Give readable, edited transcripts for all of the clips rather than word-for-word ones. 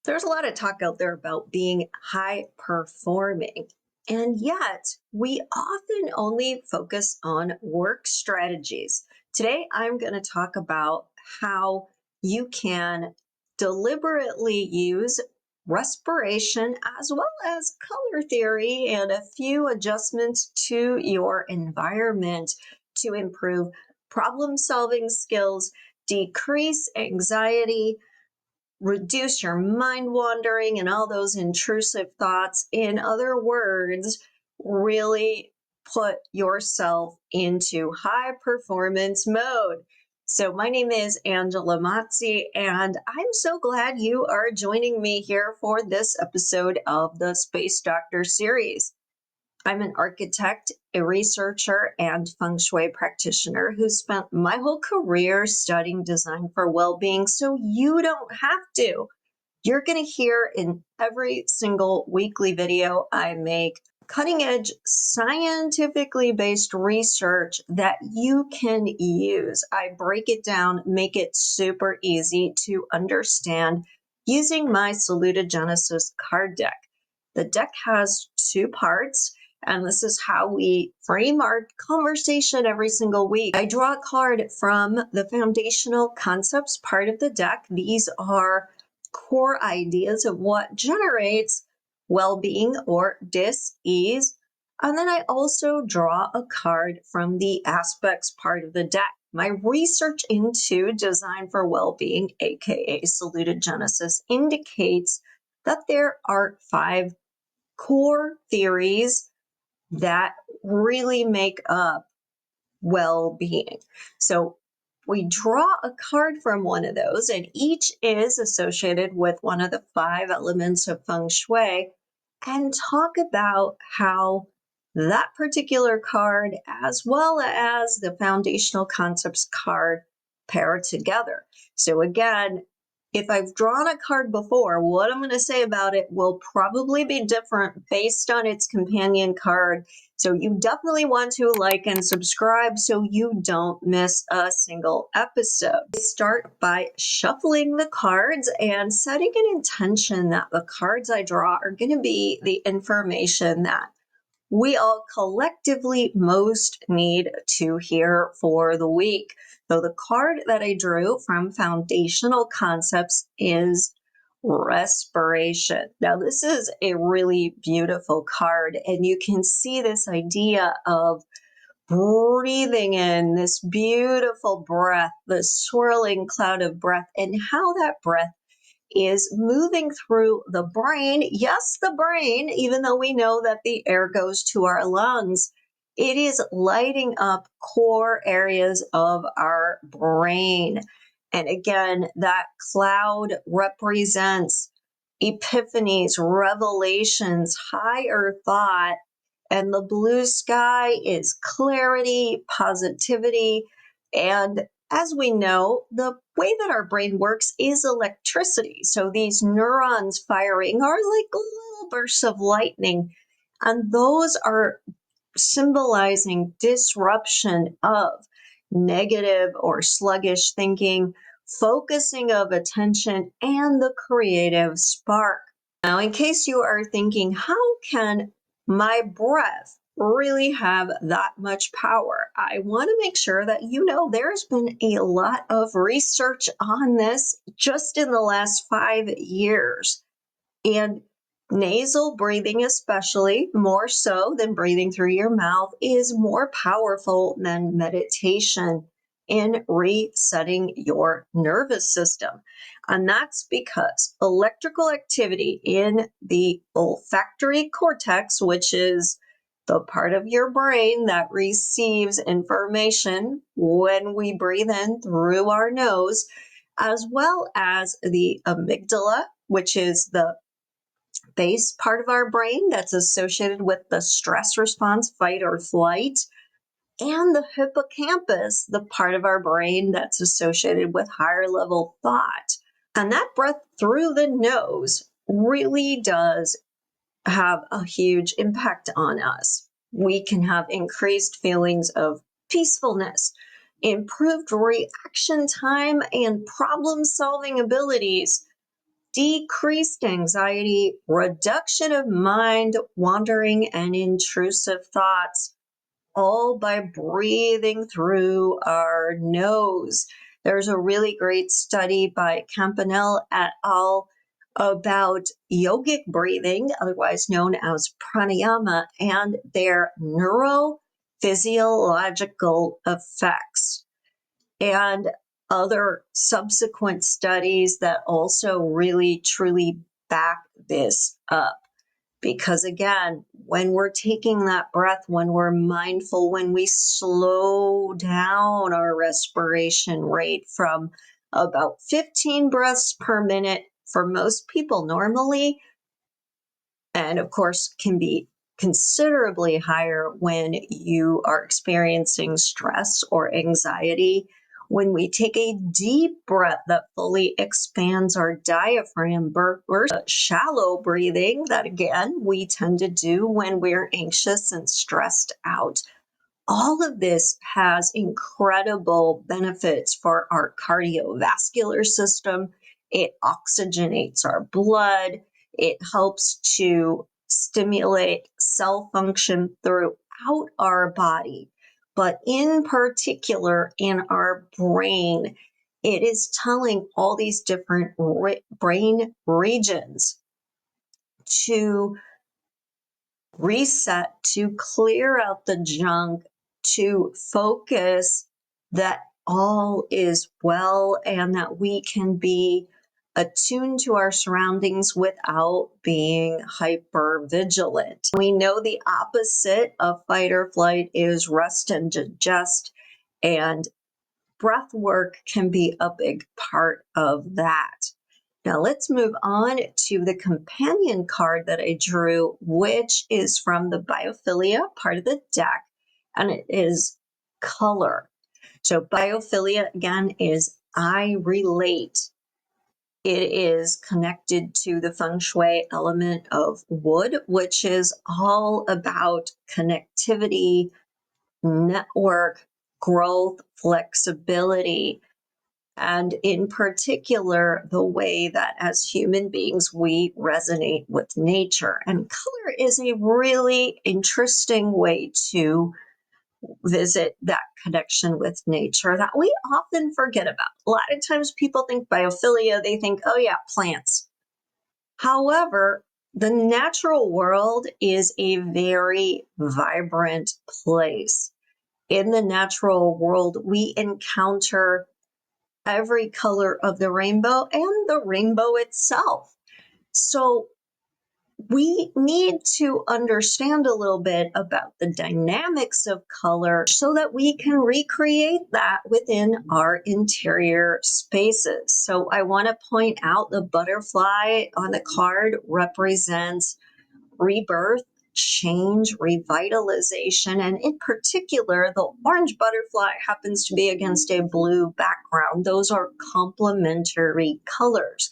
There's a lot of talk out there about being high performing, and yet we often only focus on work strategies. Today, I'm going to talk about how you can deliberately use respiration as well as color theory and a few adjustments to your environment to improve problem solving skills, decrease anxiety, reduce your mind wandering and all those intrusive thoughts. In other words, really put yourself into high performance mode. So, my name is Angela Mazzi, and I'm so glad you are joining me here for this episode of the Space Doctor series. I'm an architect, a researcher, and feng shui practitioner who spent my whole career studying design for well-being, so you don't have to. You're going to hear in every single weekly video I make cutting-edge, scientifically based research that you can use. I break it down, make it super easy to understand using my Saluda Genesis card deck. The deck has two parts, and this is how we frame our conversation every single week. I draw a card from the foundational concepts part of the deck. These are core ideas of what generates well-being or dis-ease. And then I also draw a card from the aspects part of the deck. My research into design for well-being, aka Saluda Genesis, indicates that there are 5 core theories that really make up well-being. So we draw a card from one of those, and each is associated with one of the 5 elements of feng shui, and talk about how that particular card, as well as the foundational concepts card, pair together. So again, if I've drawn a card before, what I'm going to say about it will probably be different based on its companion card. So you definitely want to like and subscribe so you don't miss a single episode. I start by shuffling the cards and setting an intention that the cards I draw are going to be the information that we all collectively most need to hear for the week. So the card that I drew from Foundational Concepts is respiration. Now, this is a really beautiful card, and you can see this idea of breathing in this beautiful breath, the swirling cloud of breath, and how that breath is moving through the brain. Yes, the brain, even though we know that the air goes to our lungs, it is lighting up core areas of our brain. And again, that cloud represents epiphanies, revelations, higher thought, and the blue sky is clarity, positivity, and as we know, the way that our brain works is electricity. So these neurons firing are like little bursts of lightning, and those are symbolizing disruption of negative or sluggish thinking, focusing of attention, and the creative spark. Now, in case you are thinking, how can my breath really have that much power? I want to make sure that you know there's been a lot of research on this just in the last 5 years. And nasal breathing, especially more so than breathing through your mouth, is more powerful than meditation in resetting your nervous system. And that's because electrical activity in the olfactory cortex, which is the part of your brain that receives information when we breathe in through our nose, as well as the amygdala, which is the base part of our brain that's associated with the stress response, fight or flight, and the hippocampus, the part of our brain that's associated with higher level thought. And that breath through the nose really does have a huge impact on us. We can have increased feelings of peacefulness, improved reaction time, and problem solving abilities, decreased anxiety, reduction of mind wandering and intrusive thoughts, all by breathing through our nose. There's a really great study by Campanelle et al. About yogic breathing, otherwise known as pranayama, and their neurophysiological effects. And other subsequent studies that also really truly back this up. Because again, when we're taking that breath, when we're mindful, when we slow down our respiration rate from about 15 breaths per minute for most people normally, and of course can be considerably higher when you are experiencing stress or anxiety. When we take a deep breath that fully expands our diaphragm versus shallow breathing that again we tend to do when we're anxious and stressed out. All of this has incredible benefits for our cardiovascular system. It oxygenates our blood. It helps to stimulate cell function throughout our body. But in particular, in our brain, it is telling all these different brain regions to reset, to clear out the junk, to focus that all is well and that we can be attuned to our surroundings without being hyper vigilant. We know the opposite of fight or flight is rest and digest, and breath work can be a big part of that. Now let's move on to the companion card that I drew, which is from the biophilia part of the deck, and it is color. So biophilia, again, is I relate. It is connected to the feng shui element of wood, which is all about connectivity, network, growth, flexibility, and in particular, the way that as human beings, we resonate with nature. And color is a really interesting way to visit that connection with nature that we often forget about. A lot of times people think biophilia, they think, oh yeah, plants. However, the natural world is a very vibrant place. In the natural world, we encounter every color of the rainbow and the rainbow itself. So we need to understand a little bit about the dynamics of color so that we can recreate that within our interior spaces. So I want to point out the butterfly on the card represents rebirth, change, revitalization, and in particular, the orange butterfly happens to be against a blue background. Those are complementary colors.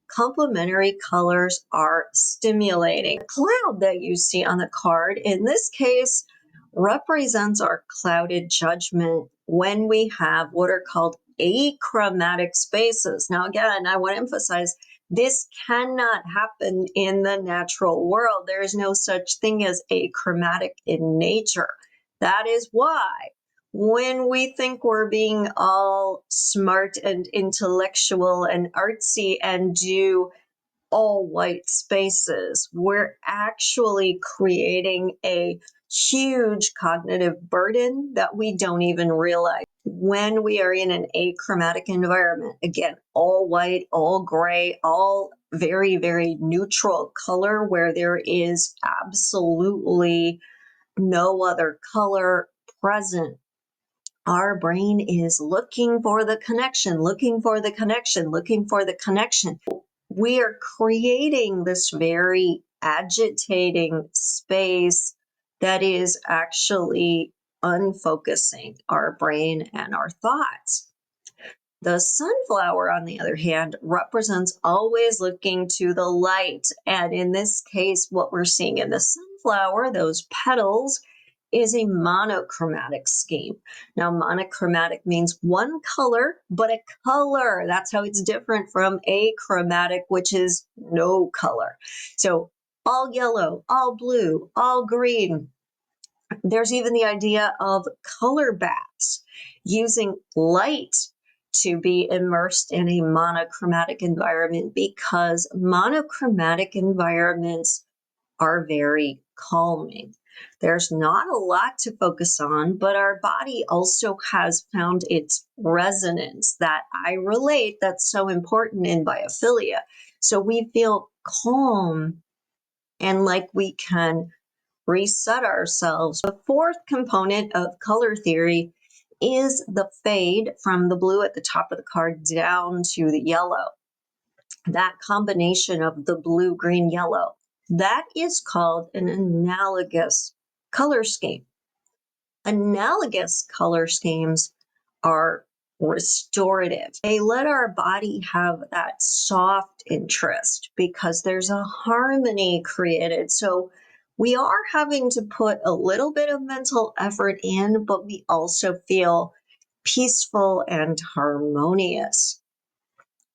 Complementary colors are stimulating. The cloud that you see on the card, in this case, represents our clouded judgment when we have what are called achromatic spaces. Now, again, I want to emphasize this cannot happen in the natural world. There is no such thing as achromatic in nature. That is why when we think we're being all smart and intellectual and artsy and do all white spaces, we're actually creating a huge cognitive burden that we don't even realize. When we are in an achromatic environment, again, all white, all gray, all very, very neutral color where there is absolutely no other color present, our brain is looking for the connection, looking for the connection, looking for the connection. We are creating this very agitating space that is actually unfocusing our brain and our thoughts. The sunflower, on the other hand, represents always looking to the light. And in this case, what we're seeing in the sunflower, those petals, is a monochromatic scheme. Now, monochromatic means one color, but a color. That's how it's different from achromatic, which is no color. So all yellow, all blue, all green. There's even the idea of color baths, using light to be immersed in a monochromatic environment, because monochromatic environments are very calming. There's not a lot to focus on, but our body also has found its resonance that I relate, that's so important in biophilia. So we feel calm and like we can reset ourselves. The fourth component of color theory is the fade from the blue at the top of the card down to the yellow. That combination of the blue, green, yellow, that is called an analogous color scheme. Analogous color schemes are restorative. They let our body have that soft interest because there's a harmony created. So we are having to put a little bit of mental effort in, but we also feel peaceful and harmonious.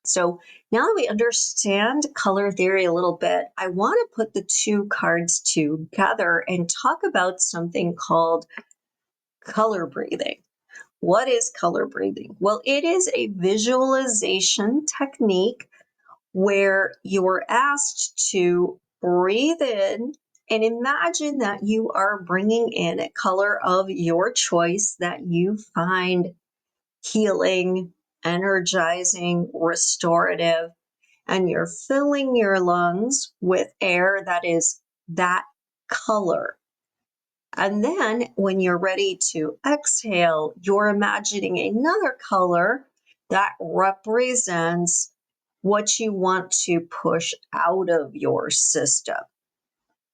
So now that we understand color theory a little bit, I want to put the two cards together and talk about something called color breathing. What is color breathing? Well, it is a visualization technique where you're asked to breathe in and imagine that you are bringing in a color of your choice that you find healing, energizing, restorative, and you're filling your lungs with air that is that color. And then when you're ready to exhale, you're imagining another color that represents what you want to push out of your system.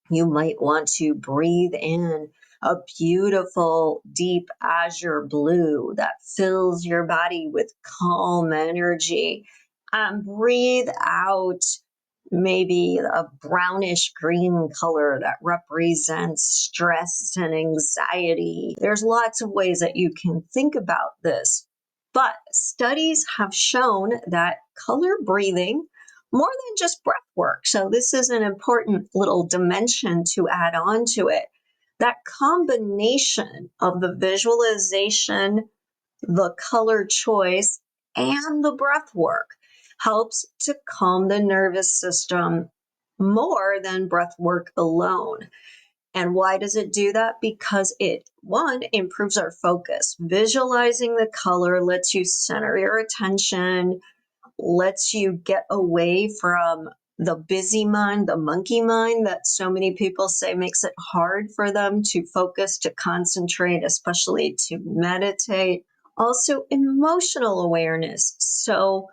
You might want to breathe in a beautiful deep azure blue that fills your body with calm energy, and breathe out maybe a brownish green color that represents stress and anxiety. There's lots of ways that you can think about this, but studies have shown that color breathing, more than just breath work, so this is an important little dimension to add on to it, that combination of the visualization, the color choice, and the breath work helps to calm the nervous system more than breath work alone. And why does it do that? Because it, one, improves our focus. Visualizing the color lets you center your attention, lets you get away from the busy mind, the monkey mind that so many people say makes it hard for them to focus, to concentrate, especially to meditate. Also, emotional awareness. So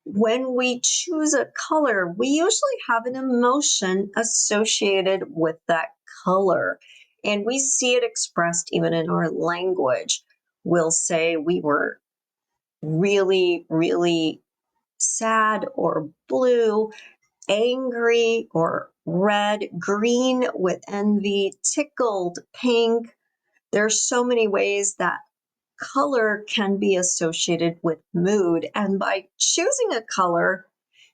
when we choose a color, we usually have an emotion associated with that color. And we see it expressed even in our language. We'll say we were really, really sad or blue, angry or red, green with envy, tickled, pink. There's so many ways that color can be associated with mood. And by choosing a color,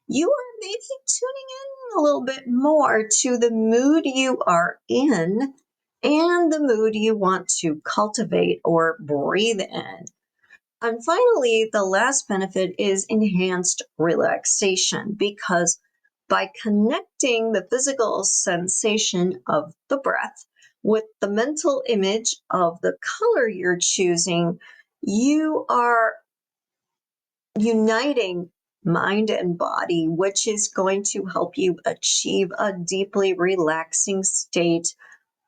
you are maybe tuning in a little bit more to the mood you are in and the mood you want to cultivate or breathe in. And finally, the last benefit is enhanced relaxation, because by connecting the physical sensation of the breath with the mental image of the color you're choosing, you are uniting mind and body, which is going to help you achieve a deeply relaxing state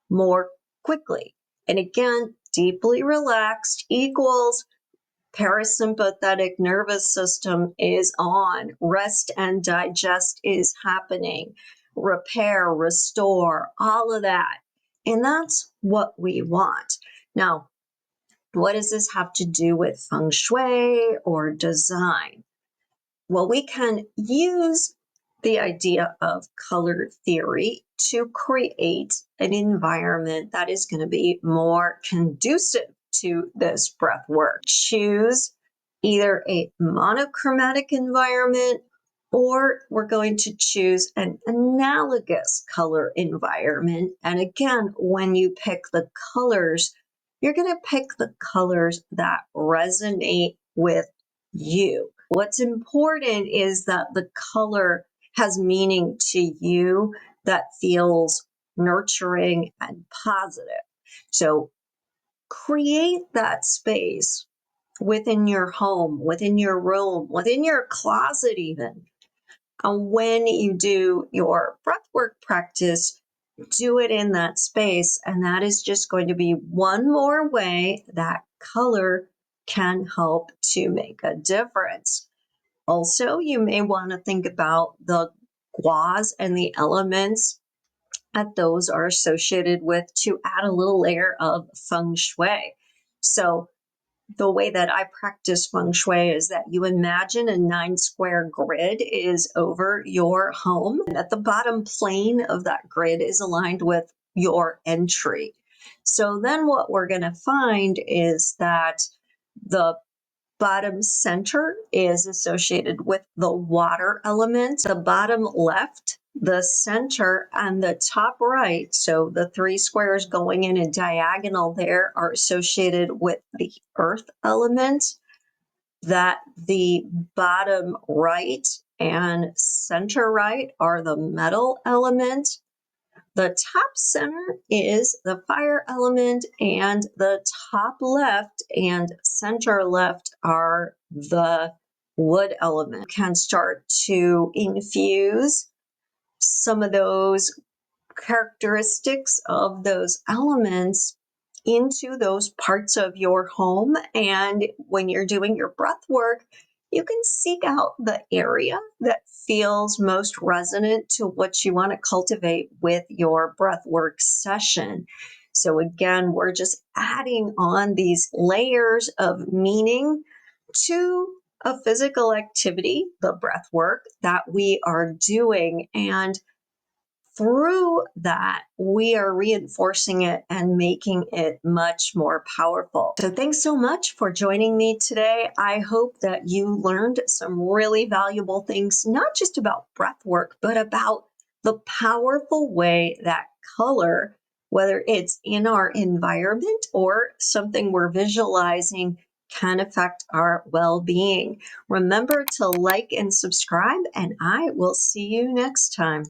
more quickly. And again, deeply relaxed equals parasympathetic nervous system is on, rest and digest is happening, repair, restore, all of that. And that's what we want. Now, what does this have to do with feng shui or design? Well, we can use the idea of color theory to create an environment that is going to be more conducive to this breath work. Choose either a monochromatic environment or we're going to choose an analogous color environment. And again, when you pick the colors, you're going to pick the colors that resonate with you. What's important is that the color has meaning to you that feels nurturing and positive. So create that space within your home, within your room, within your closet even. And when you do your breathwork practice, do it in that space. And that is just going to be one more way that color can help to make a difference. Also, you may want to think about the guas and the elements that those are associated with to add a little layer of feng shui. So the way that I practice feng shui is that you imagine a 9 square grid is over your home, and at the bottom plane of that grid is aligned with your entry. So then what we're going to find is that the bottom center is associated with the water element, the bottom left, the center, and the top right. So the 3 squares going in a diagonal there are associated with the earth element, that the bottom right and center right are the metal element. The top center is the fire element, and the top left and center left are the wood element. You can start to infuse some of those characteristics of those elements into those parts of your home. And when you're doing your breath work, you can seek out the area that feels most resonant to what you want to cultivate with your breath work session. So again, we're just adding on these layers of meaning to a physical activity, the breath work that we are doing. And through that, we are reinforcing it and making it much more powerful. So thanks so much for joining me today. I hope that you learned some really valuable things, not just about breath work, but about the powerful way that color, whether it's in our environment or something we're visualizing, can affect our well-being. Remember to like and subscribe, and I will see you next time.